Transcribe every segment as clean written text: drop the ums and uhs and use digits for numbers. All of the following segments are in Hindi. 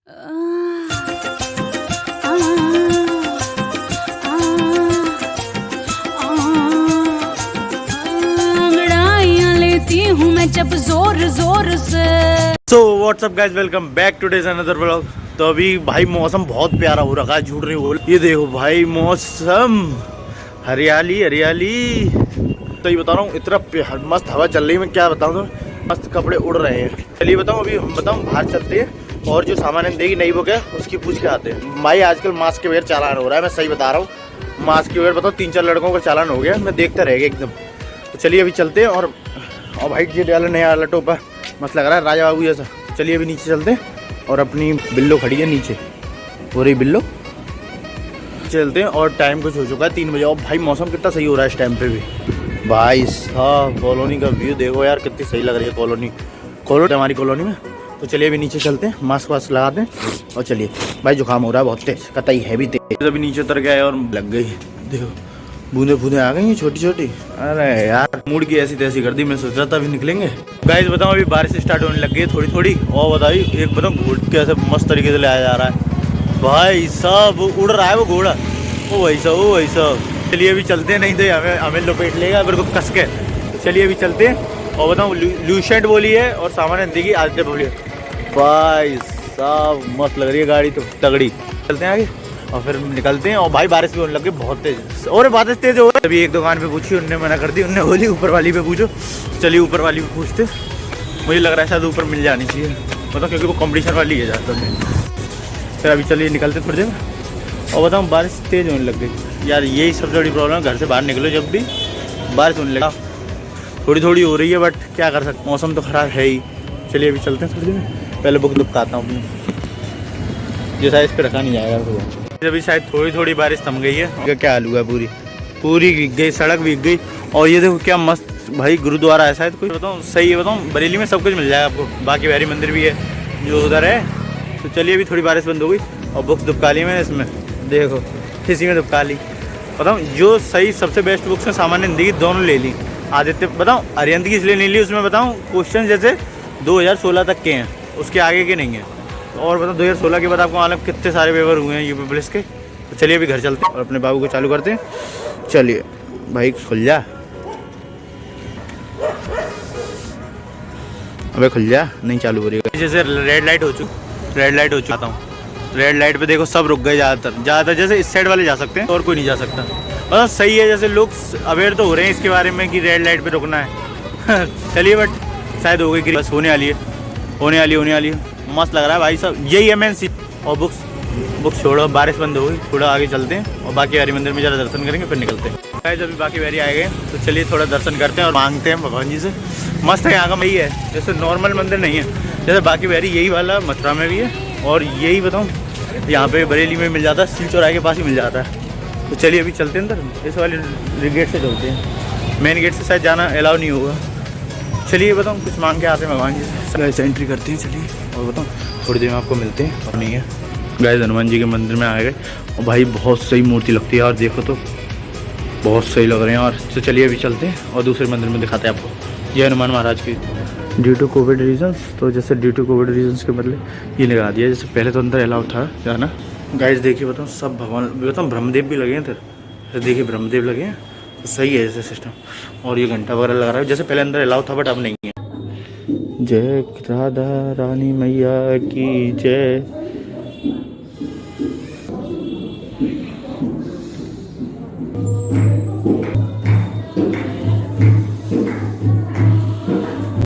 अंगड़ाइयां लेती हूँ मैं जब जोर जोर से। So what's up guys, welcome back to days another vlog. तो अभी भाई मौसम बहुत प्यारा हो रखा है, झूठ नहीं बोल। ये देखो भाई मौसम, हरियाली हरियाली। तो ये बता रहा हूँ, इतना मस्त हवा चल रही है, मैं क्या बताऊँ तो मस्त कपड़े उड़ रहे हैं। चलिए बताऊँ, अभी हम बताऊँ बाहर चलते हैं और जो सामान देगी नहीं वो क्या उसकी पूछ के आते हैं। भाई आजकल मास्क के बगैर चालान हो रहा है, मैं सही बता रहा हूँ। मास्क के बगैर बताओ 3-4 लड़कों का चालान हो गया, मैं देखता रह गया एकदम। तो चलिए अभी चलते हैं। और भाई ये डाला नया वाला टोपा मस्त लग रहा है, राजा बाबू जैसा। चलिए अभी नीचे चलते हैं और अपनी बिल्लो खड़ी है नीचे, हो रही बिल्लो। चलते हैं और टाइम कुछ हो चुका है 3 बजे। और भाई मौसम कितना सही हो रहा है इस टाइम पे भी। भाई साहब कॉलोनी का व्यू देखो यार, कितनी सही लग रही है कॉलोनी हमारी कॉलोनी में। तो चलिए अभी नीचे चलते हैं, मास्क वास्क लगाते हैं और चलिए। भाई जुकाम हो रहा है बहुत तेज, कतई है भी तेज। अभी नीचे उतर गया और लग गई, देखो बूंदे बूंदे आ गई हैं छोटी छोटी। अरे यार मूड की ऐसी तैसी कर दी, मैं सोच रहा था अभी निकलेंगे। गाइस बताऊं, अभी बारिश स्टार्ट होने लग गई है थोड़ी थोड़ी। और बताइए एक बताऊं, घोड़ कैसे मस्त तरीके से लाया जा रहा है भाई साहब। उड़ रहा है वो घोड़ा, ओ भाई साहब ओ भाई साहब। चलिए अभी चलते हैं, नहीं तो हमें लपेट लेगा मेरे को कस के। तो चलिए अभी चलते हैं। और बताऊँ ल्यूशेंट बोली है और सामान देखिए आदित्य बोली है। भाई साहब मस्त लग रही है गाड़ी तो तगड़ी। चलते हैं आगे और फिर निकलते हैं। और भाई बारिश भी होने लग गई बहुत तेज, और बारिश तेज हो। अभी एक दुकान पे पूछी, उनने मना कर दी, उनने बोली ऊपर वाली पे पूछो। चलिए ऊपर वाली पे पूछते, मुझे लग रहा है शायद ऊपर मिल जानी चाहिए, मतलब क्योंकि वो कंपटीशन वाली है ज़्यादा। फिर अभी चलिए निकलते थोड़ी देर। और बताऊँ बारिश तेज़ होने लग गई यार, यही सबसे बड़ी प्रॉब्लम है। घर से बाहर निकलो जब भी बारिश होने लगा, थोड़ी थोड़ी हो रही है बट क्या कर सकते, मौसम तो ख़राब है ही। चलिए अभी चलते हैं थोड़ी देर। पहले बुक दुपकाता हूँ अपनी, जो शायद इस पर रखा नहीं जाएगा तो। अभी शायद थोड़ी थोड़ी बारिश थम गई है। क्या हाल हुआ, पूरी भीग गई, सड़क भीग गई। और ये देखो क्या मस्त भाई गुरुद्वारा है शायद कोई, बताऊँ सही है। बताऊँ बरेली में सब कुछ मिल जाएगा आपको, बाकी बिहारी मंदिर भी है जो उधर है। तो चलिए अभी थोड़ी बारिश बंद हो गई और बुक्स दुपका ली मैंने इसमें, देखो इसी में दुपका ली। बताऊँ जो सही सबसे बेस्ट बुक्स हैं सामान्य हिंदी की दोनों ले ली। आदित्य बताऊँ अरिहंत की इसलिए नहीं ली, उसमें बताऊँ क्वेश्चन जैसे 2016 तक के हैं, उसके आगे के नहीं हैं। और बताओ 2016 के बाद आपको मालूम कितने सारे पेपर हुए हैं यूपी पुलिस के। तो चलिए अभी घर चलते हैं और अपने बाबू को चालू करते हैं। चलिए भाई खुल जा, अबे खुल जा, नहीं चालू हो रही है। जैसे रेड लाइट हो चुका हूँ, रेड लाइट पे देखो सब रुक गए ज़्यादातर। जैसे इस साइड वाले जा सकते हैं और कोई नहीं जा सकता। मतलब सही है, जैसे लोग अवेयर तो हो रहे हैं इसके बारे में कि रेड लाइट पे रुकना है। चलिए बट शायद हो गई कि बस होने वाली है। मस्त लग रहा है भाई साहब, यही है मेन सी। और बुक्स छोड़ो, बारिश बंद हो गई, थोड़ा आगे चलते हैं और बाकी बिहारी मंदिर में जरा दर्शन करेंगे फिर निकलते हैं। गाइस अभी बाकी बिहारी आए गए, तो चलिए थोड़ा दर्शन करते हैं और मांगते हैं भगवान जी से। मस्त है यहाँ का, वही है जैसे नॉर्मल मंदिर नहीं है, जैसे बाकी बिहारी यही वाला मथुरा में भी है। और यही बताऊँ यहाँ पे बरेली में मिल जाता है, सिल चौराहे के पास ही मिल जाता है। तो चलिए अभी चलते हैं अंदर, इस वाले गेट से चलते हैं, मेन गेट से शायद जाना अलाउ नहीं होगा। चलिए बताऊँ कुछ मांग के आते हैं भगवान जी से, एंट्री करते हैं। चलिए और बताऊँ थोड़ी देर में आपको मिलते हैं। और नहीं है गाइस, हनुमान जी के मंदिर में आ गए और भाई बहुत सही मूर्ति लगती है और देखो तो बहुत सही लग रहे हैं। और तो चलिए अभी चलते हैं और दूसरे मंदिर में दिखाते हैं आपको, ये हनुमान महाराज की। ड्यू टू कोविड रीजन्स, तो जैसे ड्यू टू कोविड रीजन्स के बदले ये लगा दिया, जैसे पहले तो अंदर अलाउ था जाना। गाइस देखिए बताऊँ सब भगवान, बताऊँ ब्रह्मदेव भी लगे हैं इधर, देखिए ब्रह्मदेव लगे हैं, तो सही है जैसे सिस्टम। और ये घंटा वगैरह लगा रहा है, जैसे पहले अंदर अलाउ था बट अब नहीं है। जय राधा रानी मैया की जय।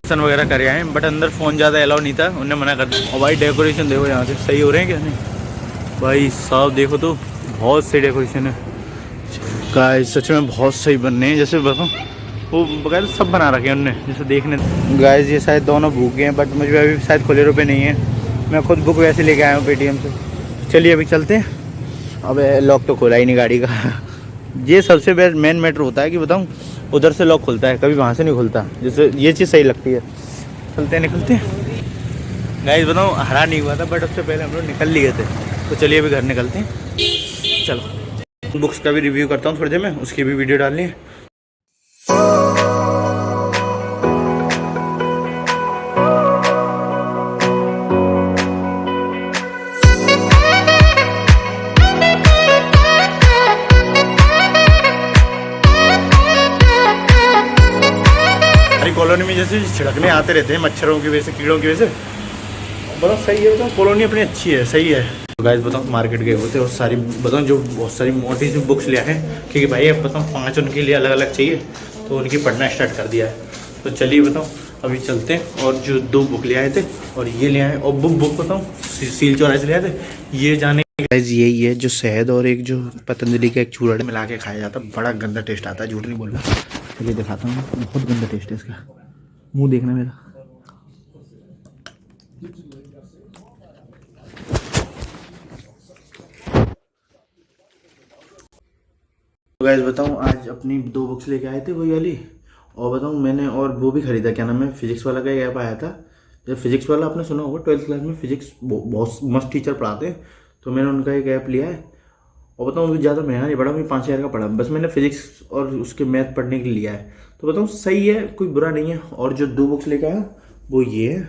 दर्शन वगैरह करे आए बट अंदर फ़ोन ज़्यादा अलाउ नहीं था, उन्होंने मना कर दिया। और भाई डेकोरेशन देखो यहाँ से सही हो रहे हैं क्या नहीं, भाई साहब देखो तो बहुत सही डेकोरेशन है गाइस, सच में बहुत सही बनने हैं। जैसे बताऊँ वो बगैर सब बना रखे हैं उनने, जैसे देखने। गाइस ये शायद दोनों भूख गए हैं बट मुझे अभी शायद खुले रुपए नहीं है, मैं खुद बुक वैसे लेके आया हूँ पेटीएम से। चलिए अभी चलते हैं। अब लॉक तो खोला ही नहीं गाड़ी का। ये सबसे बेस्ट मेन मैटर होता है कि बताऊँ उधर से लॉक खुलता है, कभी वहाँ से नहीं खुलता, जैसे ये चीज़ सही लगती है। चलते हैं निकलते हैं। गाइस बताऊँ हरा नहीं हुआ था बट उससे पहले हम लोग निकल लिए थे। तो चलिए अभी घर निकलते हैं। चलो बुक्स का भी रिव्यू करता हूँ थोड़ी देर में, उसकी भी वीडियो डालनी है। कॉलोनी में जैसे छिड़कने आते रहते हैं मच्छरों की वजह से, कीड़ों की वजह से। बताओ सही है, बताओ कॉलोनी अपनी अच्छी है, सही है। तो गाइस बताओ मार्केट गए होते और सारी बताओ जो बहुत सारी मोटी सी बुक्स ले आए, क्योंकि भाई अब बताओ 5 उनके लिए अलग अलग चाहिए, तो उनकी पढ़ना स्टार्ट कर दिया है। तो चलिए बताओ अभी चलते हैं। और जो 2 बुक ले आए थे और ये ले आए, और बुक बताओ सील चौराहे से ले आए थे। ये जाने गाइस यही है जो शहद और एक जो पतंजलि का एक चूर्ण मिला के खाया जाता है, बड़ा गंदा टेस्ट आता है, झूठ नहीं बोल रहा। चलिए दिखाता हूँ, बहुत गंदा टेस्ट है इसका, मुँह देखना मेरा। तो गाइस बताऊँ आज अपनी 2 बुक्स लेके आए थे वही वाली, और बताऊँ मैंने और वो भी खरीदा, क्या नाम है, फिजिक्स वाला का एक ऐप आया था। जब फिजिक्स वाला आपने सुना होगा, 12th क्लास में फिजिक्स बहुत मस्त टीचर पढ़ाते हैं, तो मैंने उनका एक ऐप लिया है। और बताऊँ ज़्यादा महंगा नहीं पड़ा, मैं 5,000 का पड़ा, बस मैंने फिजिक्स और उसके मैथ पढ़ने के लिए लिया है। तो बताऊँ सही है, कोई बुरा नहीं है। और जो 2 बुक्स लेके आया वो ये है,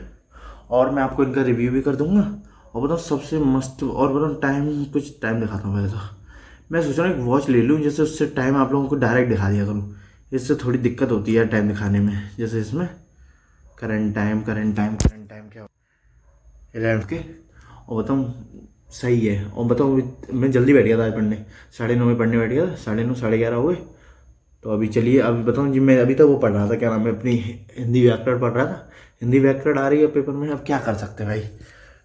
और मैं आपको इनका रिव्यू भी कर दूँगा। और बताऊँ सबसे मस्त, और बताऊँ कुछ टाइम दिखाता हूँ पहले तो। मैं सोच रहा हूँ एक वॉच ले लूँ, जैसे उससे टाइम आप लोगों को डायरेक्ट दिखा दिया करूँ। इससे थोड़ी दिक्कत होती है टाइम दिखाने में, जैसे इसमें करंट टाइम क्या 11 के। और बताऊँ सही है। और बताऊँ मैं जल्दी बैठ गया था आज पढ़ने, 9:30 में पढ़ने बैठ गया था, 9:30 11:30 हो गए। तो अभी चलिए अभी बताऊँ जी, मैं अभी तक वो पढ़ रहा था, क्या नाम है, अपनी हिंदी व्याकरण पढ़ रहा था। हिंदी व्याकरण आ रही है पेपर में, अब क्या कर सकते हैं भाई,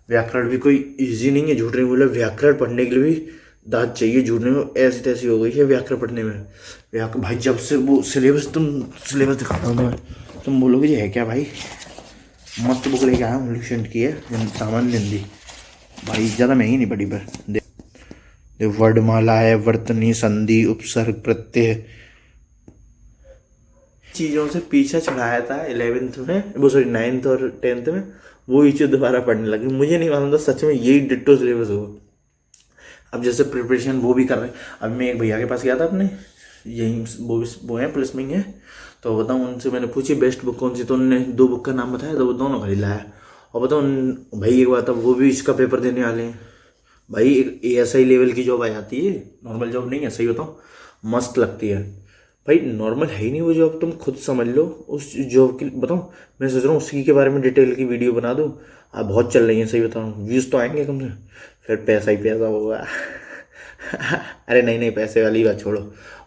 व्याकरण भी कोई ईजी नहीं है, झूठ नहीं बोले। व्याकरण पढ़ने के लिए भी दाद चाहिए, झूठ नहीं, ऐसी तैसी हो गई है व्याकरण पढ़ने में। भाई जब से वो सिलेबस दिखाता हूँ मैं, तुम बोलोगे ये है क्या भाई। मस्त बुक लेके आया हूँ, लुसेंट की है, सामान्य हिंदी भाई, ज़्यादा महंगी नहीं पड़ी, पर देख वर्णमाला है, वर्तनी, संधि, उपसर्ग, प्रत्यय, चीज़ों से पीछा छुड़ाया था 11th में, वो सॉरी 9th और 10th में, वो ही चीज़ दोबारा पढ़ने लगी। मुझे नहीं मालूम था सच में यही डिट्टो सिलेबस हो। अब जैसे प्रिपरेशन वो भी कर रहे हैं। अब मैं एक भैया के पास गया था अपने, यही वो हैं प्लस में है, तो बताऊँ उनसे मैंने पूछी बेस्ट बुक कौन सी, तो उन्होंने 2 बुक का नाम बताया, तो वो दोनों खरीद लाया। और बताऊँ भाई एक बात, अब वो भी इसका पेपर देने वाले हैं भाई। एक ASI लेवल की जॉब आ जाती है, नॉर्मल जॉब नहीं है, सही बताऊँ मस्त लगती है भाई। नॉर्मल है ही नहीं वो जॉब, तुम खुद समझ लो। उस जॉब की बताऊँ, मैं सोच रहा हूँ उसी के बारे में डिटेल की वीडियो बना दूँ। अब बहुत चल रही है, सही बताऊँ, व्यूज़ तो आएंगे कम से, फिर पैसा ही पैसा होगा। अरे नहीं पैसे वाली बात छोड़ो।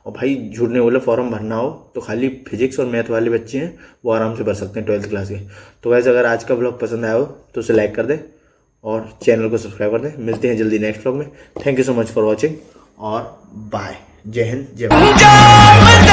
और भाई झूठ नहीं बोले, फॉर्म भरना हो तो खाली फिजिक्स और मैथ वाले बच्चे हैं वो आराम से भर सकते हैं 12th क्लास के। तो वैसे अगर आज का ब्लॉग पसंद आया हो तो उसे लाइक कर दें और चैनल को सब्सक्राइब कर दें। मिलते हैं जल्दी नेक्स्ट ब्लॉग में। Thank you so much for watching और बाय। जय हिंद, जय भारत।